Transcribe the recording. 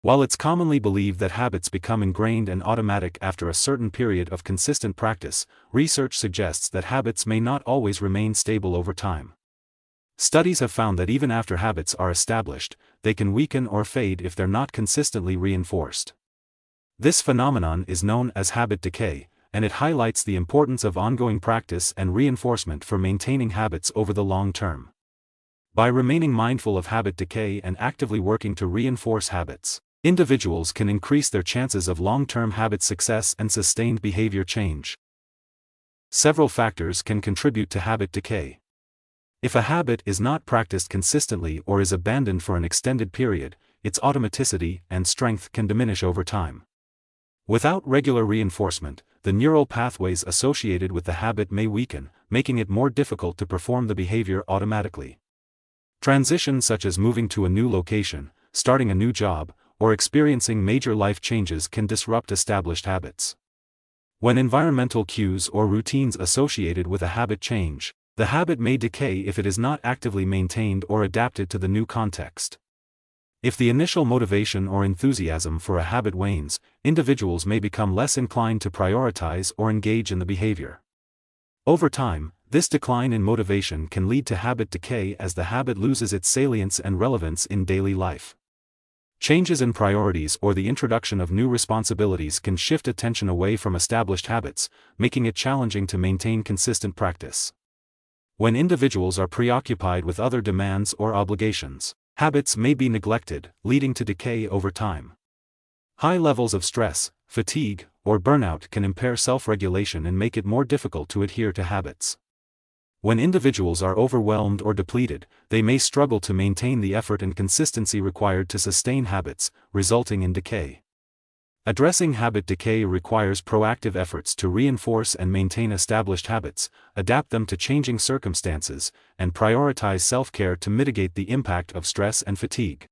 While it's commonly believed that habits become ingrained and automatic after a certain period of consistent practice, research suggests that habits may not always remain stable over time. Studies have found that even after habits are established, they can weaken or fade if they're not consistently reinforced. This phenomenon is known as habit decay, and it highlights the importance of ongoing practice and reinforcement for maintaining habits over the long term. By remaining mindful of habit decay and actively working to reinforce habits, individuals can increase their chances of long-term habit success and sustained behavior change. Several factors can contribute to habit decay. If a habit is not practiced consistently or is abandoned for an extended period, its automaticity and strength can diminish over time. Without regular reinforcement, the neural pathways associated with the habit may weaken, making it more difficult to perform the behavior automatically. Transitions such as moving to a new location, starting a new job, or experiencing major life changes can disrupt established habits. When environmental cues or routines associated with a habit change, the habit may decay if it is not actively maintained or adapted to the new context. If the initial motivation or enthusiasm for a habit wanes, individuals may become less inclined to prioritize or engage in the behavior. Over time, this decline in motivation can lead to habit decay as the habit loses its salience and relevance in daily life. Changes in priorities or the introduction of new responsibilities can shift attention away from established habits, making it challenging to maintain consistent practice. When individuals are preoccupied with other demands or obligations, habits may be neglected, leading to decay over time. High levels of stress, fatigue, or burnout can impair self-regulation and make it more difficult to adhere to habits. When individuals are overwhelmed or depleted, they may struggle to maintain the effort and consistency required to sustain habits, resulting in decay. Addressing habit decay requires proactive efforts to reinforce and maintain established habits, adapt them to changing circumstances, and prioritize self-care to mitigate the impact of stress and fatigue.